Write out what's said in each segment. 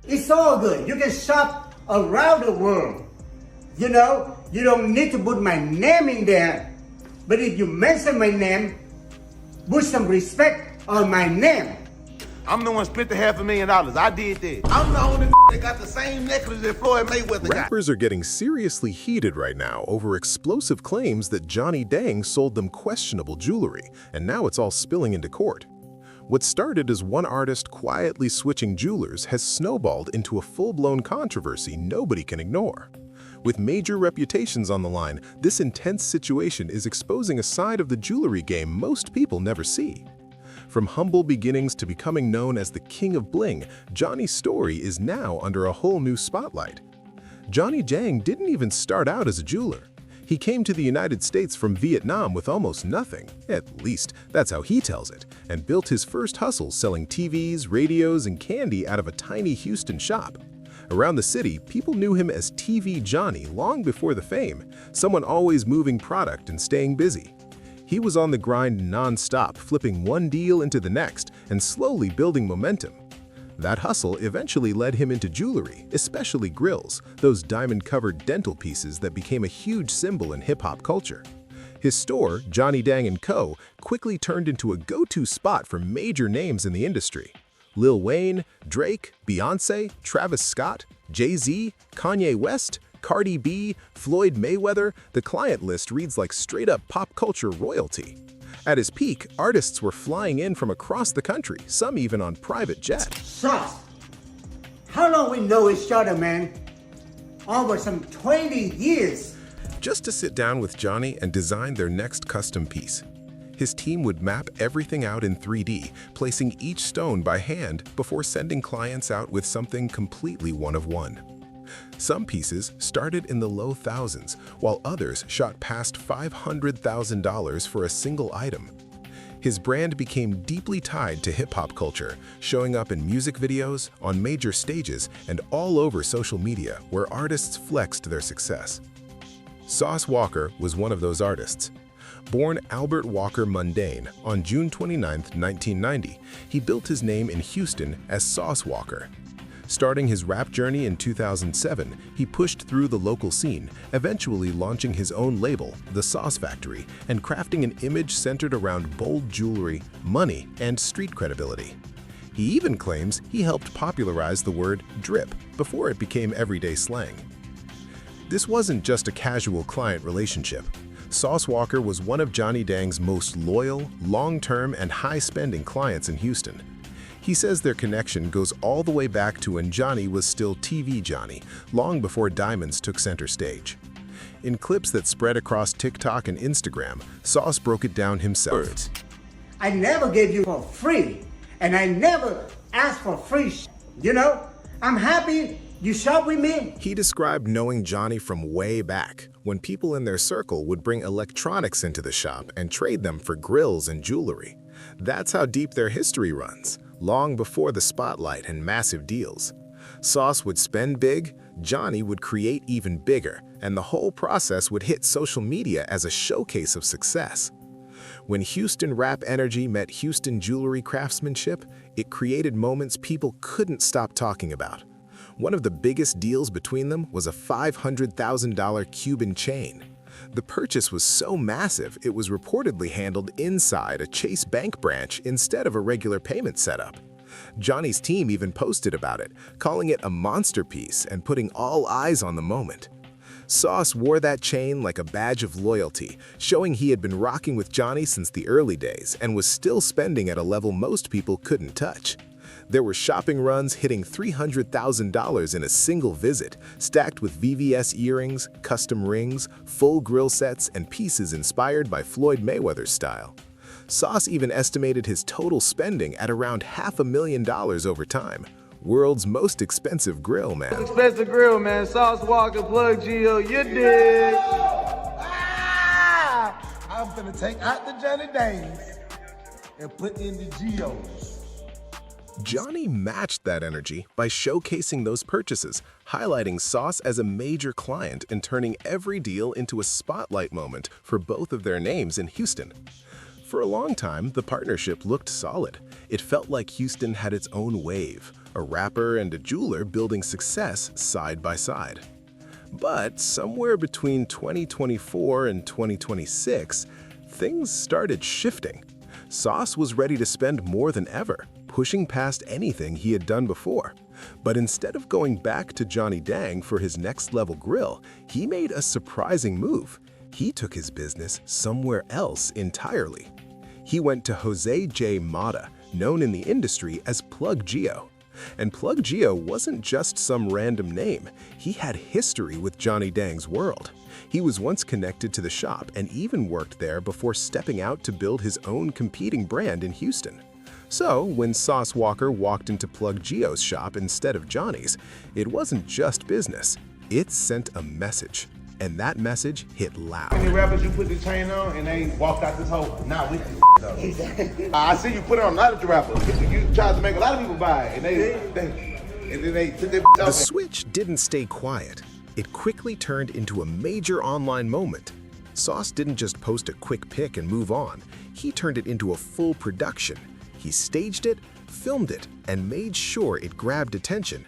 It's all good. You can shop around the world. You know, you don't need to put my name in there. But if you mention my name, put some respect on my name. I'm the one spent the $500,000. I did that. I'm the only that got the same necklace that Floyd Mayweather got. Rappers are getting seriously heated right now over explosive claims that Johnny Dang sold them questionable jewelry, and now it's all spilling into court. What started as one artist quietly switching jewelers has snowballed into a full-blown controversy nobody can ignore. With major reputations on the line, this intense situation is exposing a side of the jewelry game most people never see. From humble beginnings to becoming known as the King of Bling, Johnny's story is now under a whole new spotlight. Johnny Dang didn't even start out as a jeweler. He came to the United States from Vietnam with almost nothing, at least that's how he tells it, and built his first hustle selling TVs, radios, and candy out of a tiny Houston shop. Around the city, people knew him as TV Johnny long before the fame, someone always moving product and staying busy. He was on the grind non-stop, flipping one deal into the next and slowly building momentum. That hustle eventually led him into jewelry, especially grills, those diamond-covered dental pieces that became a huge symbol in hip-hop culture. His store, Johnny Dang & Co., quickly turned into a go-to spot for major names in the industry. Lil Wayne, Drake, Beyoncé, Travis Scott, Jay-Z, Kanye West, Cardi B, Floyd Mayweather, the client list reads like straight-up pop culture royalty. At his peak, artists were flying in from across the country, some even on private jets. Sauce, how long we know each other, man? Over some 20 years. Just to sit down with Johnny and design their next custom piece. His team would map everything out in 3D, placing each stone by hand before sending clients out with something completely one-of-one. Some pieces started in the low thousands, while others shot past $500,000 for a single item. His brand became deeply tied to hip-hop culture, showing up in music videos, on major stages, and all over social media where artists flexed their success. Sauce Walker was one of those artists. Born Albert Walker Mundane on June 29, 1990, he built his name in Houston as Sauce Walker. Starting his rap journey in 2007, he pushed through the local scene, eventually launching his own label, The Sauce Factory, and crafting an image centered around bold jewelry, money, and street credibility. He even claims he helped popularize the word drip before it became everyday slang. This wasn't just a casual client relationship. Sauce Walker was one of Johnny Dang's most loyal, long-term, and high-spending clients in Houston. He says their connection goes all the way back to when Johnny was still TV Johnny, long before diamonds took center stage. In clips that spread across TikTok and Instagram, Sauce broke it down himself. I never gave you for free, and I never asked for free you know? I'm happy you shop with me. He described knowing Johnny from way back, when people in their circle would bring electronics into the shop and trade them for grills and jewelry. That's how deep their history runs, long before the spotlight and massive deals. Sauce would spend big, Johnny would create even bigger, and the whole process would hit social media as a showcase of success. When Houston rap energy met Houston jewelry craftsmanship, it created moments people couldn't stop talking about. One of the biggest deals between them was a $500,000 Cuban chain. The purchase was so massive, it was reportedly handled inside a Chase Bank branch instead of a regular payment setup. Johnny's team even posted about it, calling it a monster piece and putting all eyes on the moment. Sauce wore that chain like a badge of loyalty, showing he had been rocking with Johnny since the early days and was still spending at a level most people couldn't touch. There were shopping runs hitting $300,000 in a single visit, stacked with VVS earrings, custom rings, full grill sets, and pieces inspired by Floyd Mayweather's style. Sauce even estimated his total spending at around $500,000 over time. World's most expensive grill, man. Expensive grill, man. Sauce Walker, Plug Geo, you dig? I'm gonna take out the Johnny Dangs and put in the Geos. Johnny matched that energy by showcasing those purchases, highlighting Sauce as a major client and turning every deal into a spotlight moment for both of their names in Houston. For a long time, the partnership looked solid. It felt like Houston had its own wave, a rapper and a jeweler building success side by side. But somewhere between 2024 and 2026, things started shifting. Sauce was ready to spend more than ever, pushing past anything he had done before. But instead of going back to Johnny Dang for his next-level grill, he made a surprising move. He took his business somewhere else entirely. He went to José J. Mada, known in the industry as Plug Gio. And Plug Gio wasn't just some random name. He had history with Johnny Dang's world. He was once connected to the shop and even worked there before stepping out to build his own competing brand in Houston. So, when Sauce Walker walked into Plug Gio's shop instead of Johnny's, it wasn't just business. It sent a message. And that message hit loud. Many rappers you put the chain on and they walked out this hole. Nah, we though. I see you put it on a lot of the rappers. You tried to make a lot of people buy it, and then they took their The switch didn't stay quiet. It quickly turned into a major online moment. Sauce didn't just post a quick pic and move on. He turned it into a full production. He staged it, filmed it, and made sure it grabbed attention.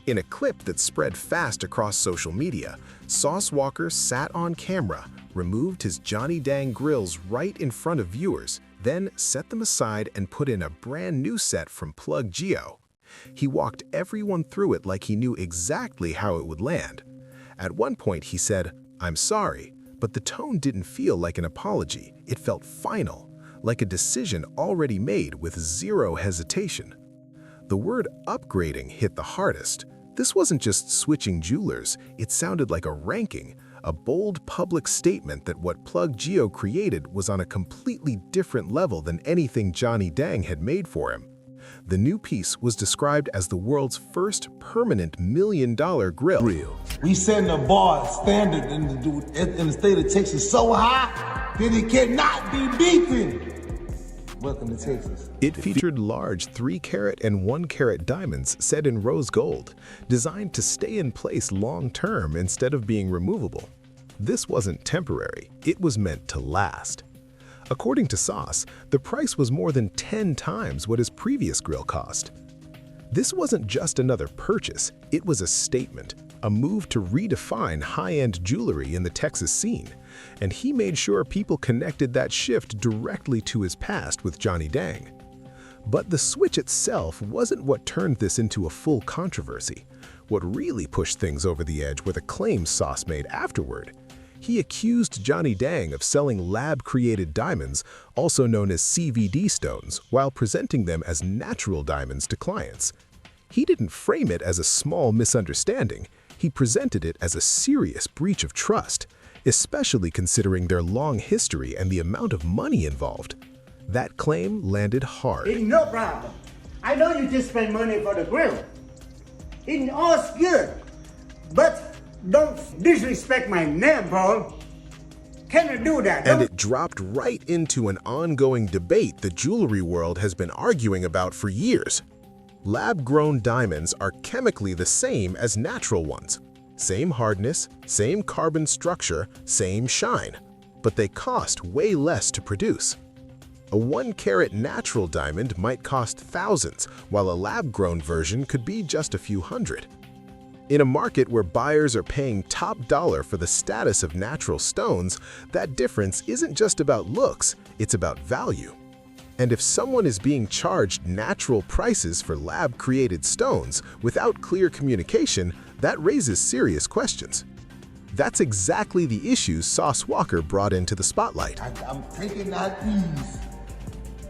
In a clip that spread fast across social media, Sauce Walker sat on camera, removed his Johnny Dang grills right in front of viewers, then set them aside and put in a brand new set from Plug Gio. He walked everyone through it like he knew exactly how it would land. At one point he said, "I'm sorry," but the tone didn't feel like an apology. It felt final, like a decision already made with zero hesitation. The word upgrading hit the hardest. This wasn't just switching jewelers, it sounded like a ranking, a bold public statement that what Plug Gio created was on a completely different level than anything Johnny Dang had made for him. The new piece was described as the world's first permanent $1 million grill. We setting the bar standard in the state of Texas so high that it cannot be beaten. Welcome to Texas. It featured large 3-carat and 1-carat diamonds set in rose gold, designed to stay in place long-term instead of being removable. This wasn't temporary, it was meant to last. According to Sauce, the price was more than 10 times what his previous grill cost. This wasn't just another purchase, it was a statement, a move to redefine high-end jewelry in the Texas scene. And he made sure people connected that shift directly to his past with Johnny Dang. But the switch itself wasn't what turned this into a full controversy. What really pushed things over the edge were the claims Sauce made afterward. He accused Johnny Dang of selling lab-created diamonds, also known as CVD stones, while presenting them as natural diamonds to clients. He didn't frame it as a small misunderstanding. He presented it as a serious breach of trust, especially considering their long history and the amount of money involved. That claim landed hard. It's no problem. I know you just spend money for the grill. It's all good. But don't disrespect my name, bro. Can you do that? And it dropped right into an ongoing debate the jewelry world has been arguing about for years. Lab-grown diamonds are chemically the same as natural ones. Same hardness, same carbon structure, same shine, but they cost way less to produce. A 1-carat natural diamond might cost thousands, while a lab-grown version could be just a few hundred. In a market where buyers are paying top dollar for the status of natural stones, that difference isn't just about looks, it's about value. And if someone is being charged natural prices for lab-created stones without clear communication, that raises serious questions. That's exactly the issues Sauce Walker brought into the spotlight. I'm taking that ease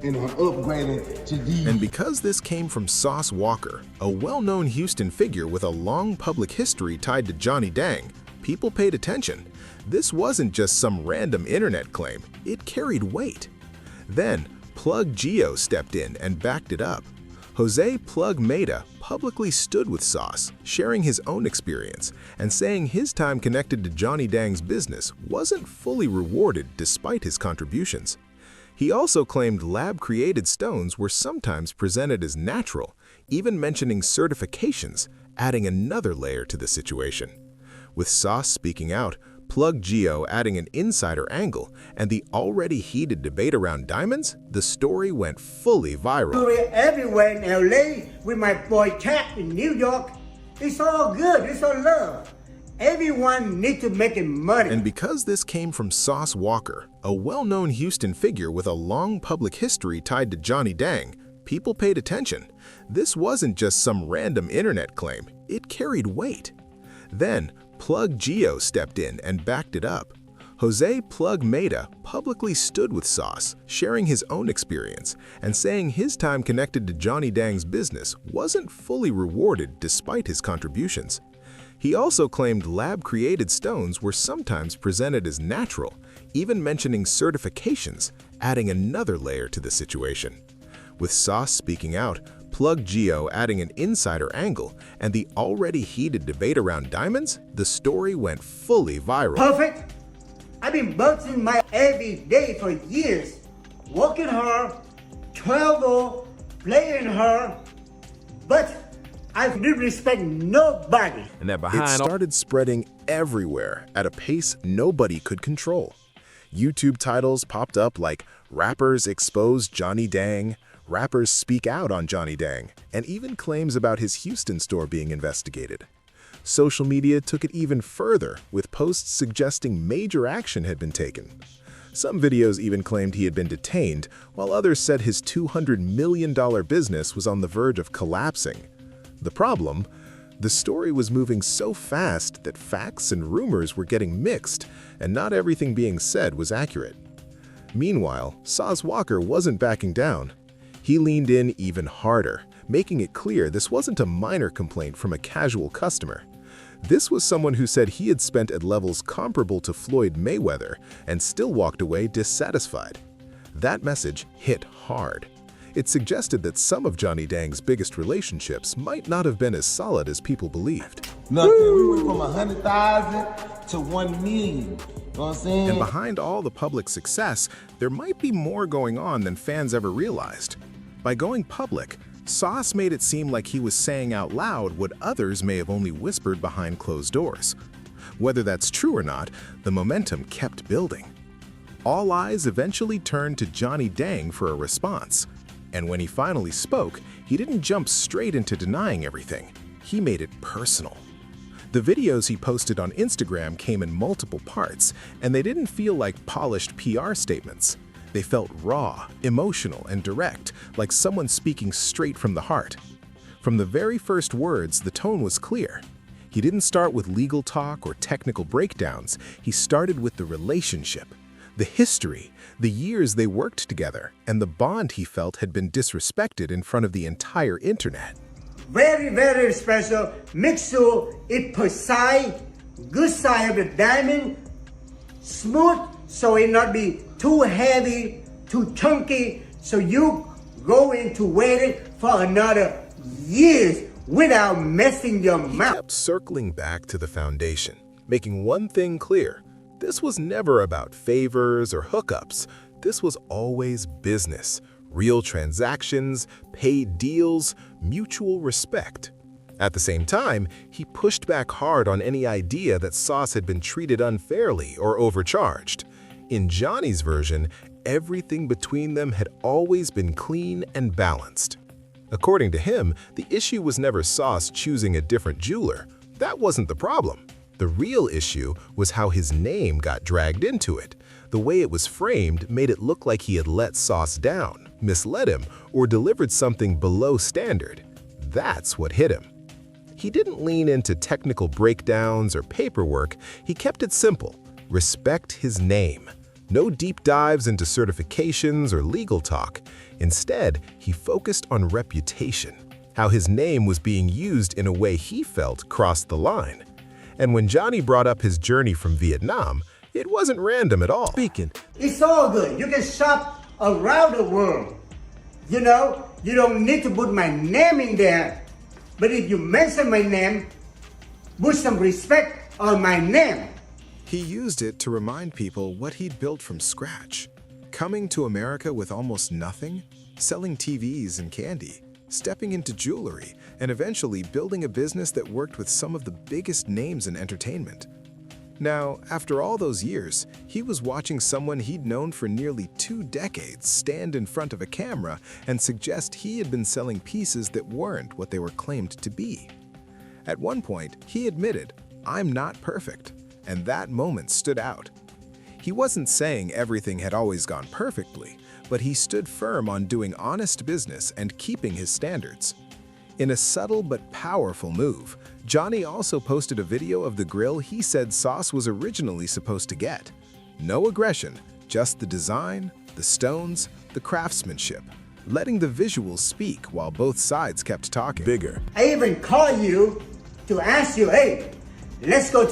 and I'm upgrading to these. And because this came from Sauce Walker, a well-known Houston figure with a long public history tied to Johnny Dang, people paid attention. This wasn't just some random internet claim, it carried weight. Then, Plug Gio stepped in and backed it up. José Plug Mada publicly stood with Sauce, sharing his own experience and saying his time connected to Johnny Dang's business wasn't fully rewarded despite his contributions. He also claimed lab-created stones were sometimes presented as natural, even mentioning certifications, adding another layer to the situation. With Sauce speaking out, Plug Geo adding an insider angle, and the already heated debate around diamonds, the story went fully viral. Everywhere in LA with my boy Cat in New York, it's all good, it's all love. Everyone needs to make money. And because this came from Sauce Walker, a well-known Houston figure with a long public history tied to Johnny Dang, people paid attention. This wasn't just some random internet claim, it carried weight. Then, Plug Geo stepped in and backed it up. José Plug Mada publicly stood with Sauce, sharing his own experience and saying his time connected to Johnny Dang's business wasn't fully rewarded despite his contributions. He also claimed lab-created stones were sometimes presented as natural, even mentioning certifications, adding another layer to the situation. With Sauce speaking out, Plug Geo adding an insider angle, and the already heated debate around diamonds, the story went fully viral. Perfect? I've been boxing my every day for years, walking her, travel, playing her, but I didn't respect nobody. And that It started spreading everywhere at a pace nobody could control. YouTube titles popped up like "Rappers Expose Johnny Dang," "Rappers Speak Out on Johnny Dang," and even claims about his Houston store being investigated. Social media took it even further, with posts suggesting major action had been taken. Some videos even claimed he had been detained, while others said his $200 million business was on the verge of collapsing. The problem? The story was moving so fast that facts and rumors were getting mixed, and not everything being said was accurate. Meanwhile, Sauce Walker wasn't backing down. He leaned in even harder, making it clear this wasn't a minor complaint from a casual customer. This was someone who said he had spent at levels comparable to Floyd Mayweather and still walked away dissatisfied. That message hit hard. It suggested that some of Johnny Dang's biggest relationships might not have been as solid as people believed. Nothing. We went from 100,000 to 1 million. You know what I'm saying? And behind all the public success, there might be more going on than fans ever realized. By going public, Sauce made it seem like he was saying out loud what others may have only whispered behind closed doors. Whether that's true or not, the momentum kept building. All eyes eventually turned to Johnny Dang for a response. And when he finally spoke, he didn't jump straight into denying everything. He made it personal. The videos he posted on Instagram came in multiple parts, and they didn't feel like polished PR statements. They felt raw, emotional, and direct, like someone speaking straight from the heart. From the very first words, the tone was clear. He didn't start with legal talk or technical breakdowns. He started with the relationship, the history, the years they worked together, and the bond he felt had been disrespected in front of the entire internet. Very, very special. Make sure it precise, good side of the diamond, smooth, so it not be too heavy, too chunky, so you go into wearing for another years without messing your He mouth. kept circling back to the foundation, making one thing clear. This was never about favors or hookups. This was always business, real transactions, paid deals, mutual respect. At the same time, he pushed back hard on any idea that Sauce had been treated unfairly or overcharged. In Johnny's version, everything between them had always been clean and balanced. According to him, the issue was never Sauce choosing a different jeweler. That wasn't the problem. The real issue was how his name got dragged into it. The way it was framed made it look like he had let Sauce down, misled him, or delivered something below standard. That's what hit him. He didn't lean into technical breakdowns or paperwork. He kept it simple. Respect his name. No deep dives into certifications or legal talk. Instead, he focused on reputation, how his name was being used in a way he felt crossed the line. And when Johnny brought up his journey from Vietnam, it wasn't random at all. It's all good. You can shop around the world. You know, you don't need to put my name in there. But if you mention my name, put some respect on my name. He used it to remind people what he'd built from scratch. Coming to America with almost nothing, selling TVs and candy, stepping into jewelry, and eventually building a business that worked with some of the biggest names in entertainment. Now, after all those years, he was watching someone he'd known for nearly 2 decades stand in front of a camera and suggest he had been selling pieces that weren't what they were claimed to be. At one point, he admitted, "I'm not perfect," and that moment stood out. He wasn't saying everything had always gone perfectly, but he stood firm on doing honest business and keeping his standards. In a subtle but powerful move, Johnny also posted a video of the grill he said Sauce was originally supposed to get. No aggression, just the design, the stones, the craftsmanship, letting the visuals speak while both sides kept talking. Bigger. I even call you to ask you, hey, let's go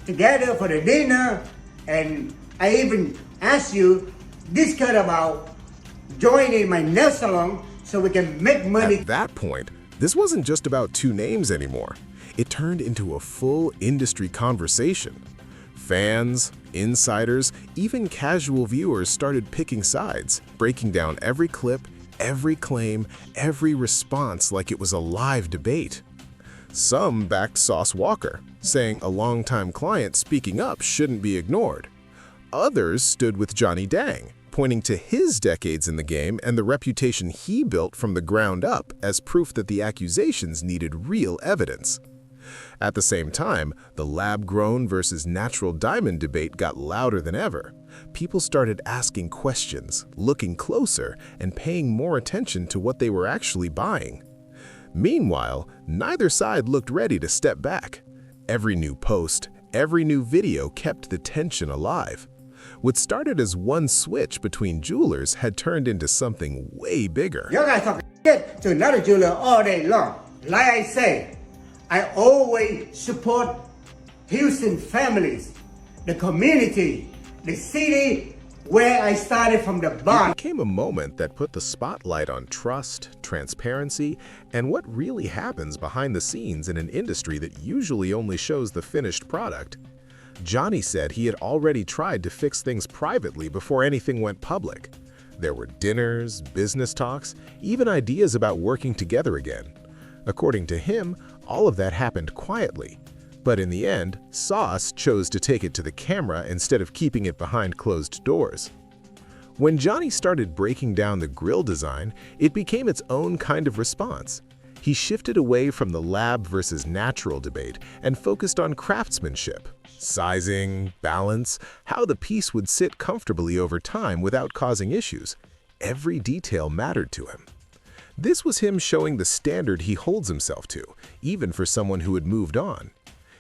together for the dinner. And I even asked you this kind about joining my nail salon so we can make money. At that point, this wasn't just about 2 names anymore. It turned into a full industry conversation. Fans, insiders, even casual viewers started picking sides, breaking down every clip, every claim, every response like it was a live debate. Some backed Sauce Walker, saying a longtime client speaking up shouldn't be ignored. Others stood with Johnny Dang, pointing to his decades in the game and the reputation he built from the ground up as proof that the accusations needed real evidence. At the same time, the lab-grown versus natural diamond debate got louder than ever. People started asking questions, looking closer, and paying more attention to what they were actually buying. Meanwhile, neither side looked ready to step back. Every new post, every new video kept the tension alive. What started as one switch between jewelers had turned into something way bigger. You guys talk shit to another jeweler all day long. Like I say, I always support Houston families, the community, the city where I started from the It bottom. became a moment that put the spotlight on trust, transparency, and what really happens behind the scenes in an industry that usually only shows the finished product. Johnny said he had already tried to fix things privately before anything went public. There were dinners, business talks, even ideas about working together again. According to him, all of that happened quietly. But in the end, Sauce chose to take it to the camera instead of keeping it behind closed doors. When Johnny started breaking down the grill design, it became its own kind of response. He shifted away from the lab versus natural debate and focused on craftsmanship, sizing, balance, how the piece would sit comfortably over time without causing issues. Every detail mattered to him. This was him showing the standard he holds himself to, even for someone who had moved on.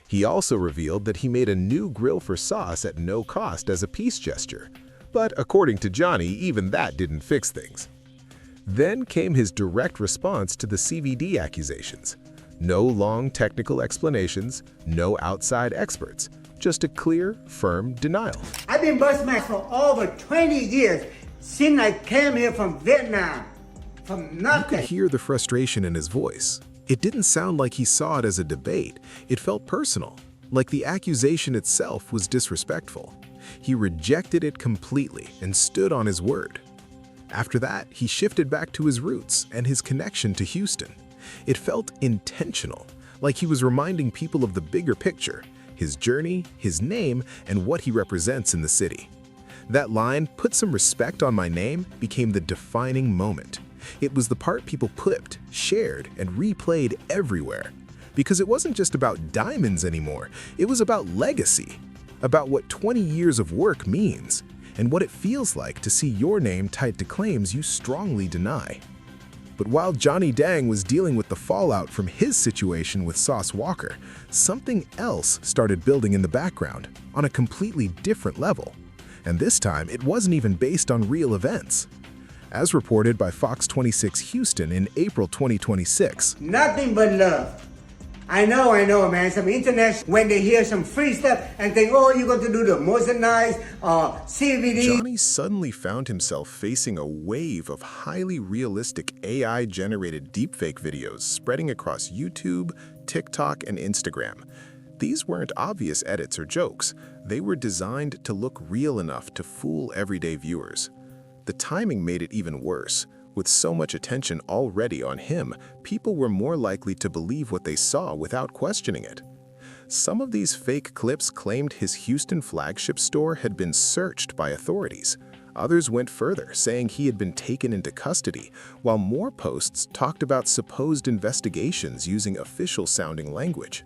He also revealed that he made a new grill for Sauce at no cost as a peace gesture. But according to Johnny, even that didn't fix things. Then came his direct response to the CVD accusations. No long technical explanations, no outside experts, just a clear, firm denial. I've been busman for over 20 years since I came here from Vietnam, from You could nothing. hear the frustration in his voice. It didn't sound like he saw it as a debate. It felt personal, like the accusation itself was disrespectful. He rejected it completely and stood on his word. After that, he shifted back to his roots and his connection to Houston. It felt intentional, like he was reminding people of the bigger picture, his journey, his name, and what he represents in the city. That line, "Put some respect on my name," became the defining moment. It was the part people clipped, shared, and replayed everywhere. Because it wasn't just about diamonds anymore, it was about legacy, about what 20 years of work means, and what it feels like to see your name tied to claims you strongly deny. But while Johnny Dang was dealing with the fallout from his situation with Sauce Walker, something else started building in the background, on a completely different level. And this time, it wasn't even based on real events. As reported by Fox 26 Houston in April 2026. Nothing but love. I know, man. Some internet, when they hear some free stuff and think, oh, you're going to do the merchandise, CVD. Johnny suddenly found himself facing a wave of highly realistic AI-generated deepfake videos spreading across YouTube, TikTok, and Instagram. These weren't obvious edits or jokes. They were designed to look real enough to fool everyday viewers. The timing made it even worse. With so much attention already on him, people were more likely to believe what they saw without questioning it. Some of these fake clips claimed his Houston flagship store had been searched by authorities. Others went further, saying he had been taken into custody, while more posts talked about supposed investigations using official-sounding language.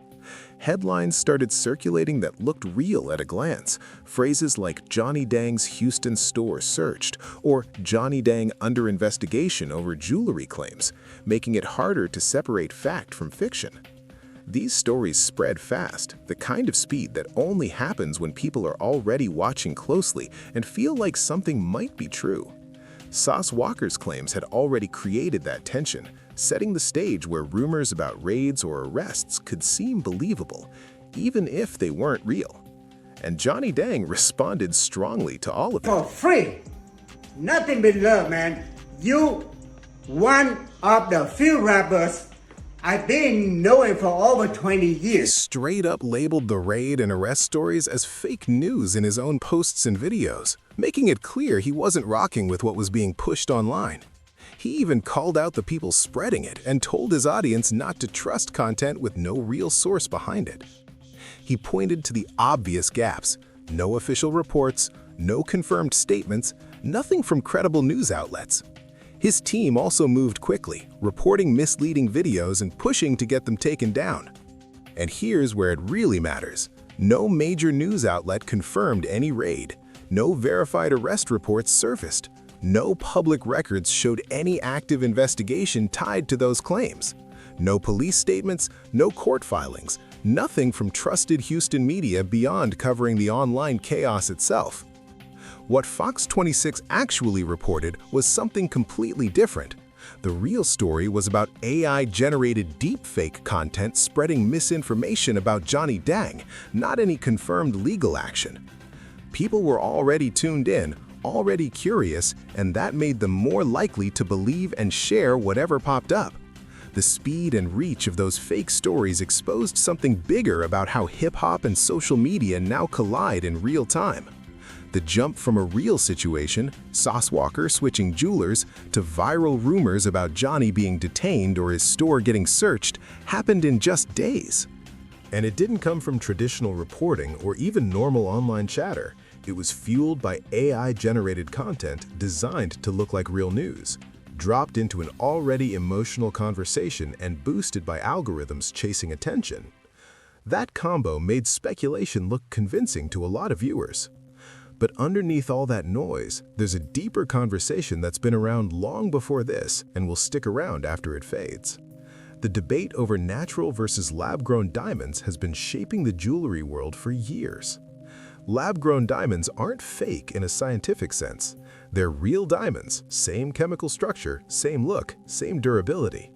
Headlines started circulating that looked real at a glance. Phrases like Johnny Dang's Houston store searched or Johnny Dang under investigation over jewelry claims, making it harder to separate fact from fiction. These stories spread fast, the kind of speed that only happens when people are already watching closely and feel like something might be true. Sauce Walker's claims had already created that tension, setting the stage where rumors about raids or arrests could seem believable, even if they weren't real. And Johnny Dang responded strongly to all of it. For free. Nothing but love, man. You, one of the few rappers I've been knowing for over 20 years. Straight up labeled the raid and arrest stories as fake news in his own posts and videos, making it clear he wasn't rocking with what was being pushed online. He even called out the people spreading it and told his audience not to trust content with no real source behind it. He pointed to the obvious gaps: no official reports, no confirmed statements, nothing from credible news outlets. His team also moved quickly, reporting misleading videos and pushing to get them taken down. And here's where it really matters. No major news outlet confirmed any raid. No verified arrest reports surfaced. No public records showed any active investigation tied to those claims. No police statements, no court filings, nothing from trusted Houston media beyond covering the online chaos itself. What Fox 26 actually reported was something completely different. The real story was about AI-generated deepfake content spreading misinformation about Johnny Dang, not any confirmed legal action. People were already tuned in, already curious, and that made them more likely to believe and share whatever popped up. The speed and reach of those fake stories exposed something bigger about how hip-hop and social media now collide in real time. The jump from a real situation, Sauce Walker switching jewelers, to viral rumors about Johnny being detained or his store getting searched happened in just days. And it didn't come from traditional reporting or even normal online chatter. It was fueled by AI-generated content designed to look like real news, dropped into an already emotional conversation and boosted by algorithms chasing attention. That combo made speculation look convincing to a lot of viewers. But underneath all that noise, there's a deeper conversation that's been around long before this and will stick around after it fades. The debate over natural versus lab-grown diamonds has been shaping the jewelry world for years. Lab-grown diamonds aren't fake in a scientific sense. They're real diamonds, same chemical structure, same look, same durability.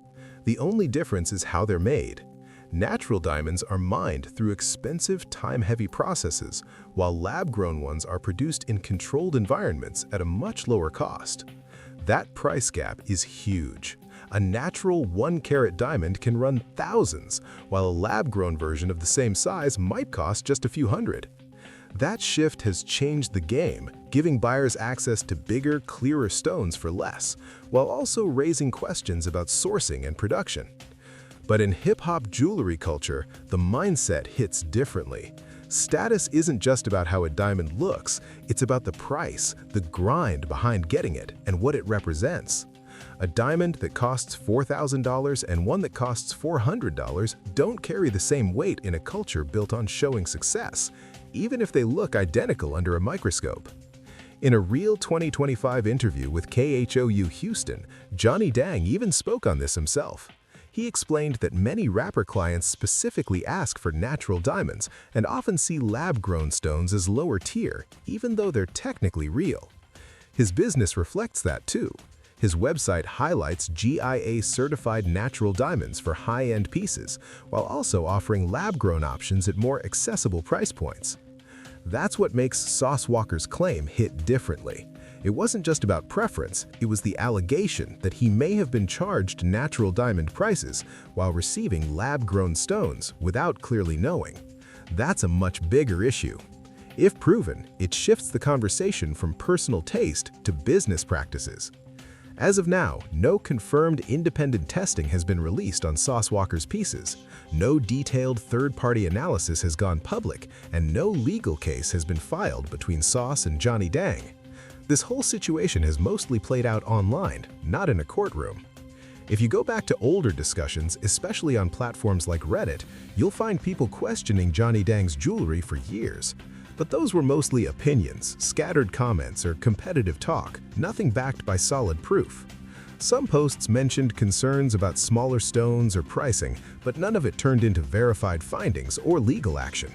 The only difference is how they're made. Natural diamonds are mined through expensive, time-heavy processes, while lab-grown ones are produced in controlled environments at a much lower cost. That price gap is huge. A natural 1-carat diamond can run thousands, while a lab-grown version of the same size might cost just a few hundred. That shift has changed the game, giving buyers access to bigger, clearer stones for less, while also raising questions about sourcing and production. But in hip-hop jewelry culture, the mindset hits differently. Status isn't just about how a diamond looks, it's about the price, the grind behind getting it, and what it represents. A diamond that costs $4,000 and one that costs $400 don't carry the same weight in a culture built on showing success, even if they look identical under a microscope. In a Real 2025 interview with KHOU Houston, Johnny Dang even spoke on this himself. He explained that many rapper clients specifically ask for natural diamonds and often see lab-grown stones as lower tier, even though they're technically real. His business reflects that too. His website highlights GIA-certified natural diamonds for high-end pieces, while also offering lab-grown options at more accessible price points. That's what makes Sauce Walker's claim hit differently. It wasn't just about preference, it was the allegation that he may have been charged natural diamond prices while receiving lab-grown stones without clearly knowing. That's a much bigger issue. If proven, it shifts the conversation from personal taste to business practices. As of now, no confirmed independent testing has been released on Sauce Walker's pieces, no detailed third-party analysis has gone public, and no legal case has been filed between Sauce and Johnny Dang. This whole situation has mostly played out online, not in a courtroom. If you go back to older discussions, especially on platforms like Reddit, you'll find people questioning Johnny Dang's jewelry for years. But those were mostly opinions, scattered comments, or competitive talk, nothing backed by solid proof. Some posts mentioned concerns about smaller stones or pricing, but none of it turned into verified findings or legal action.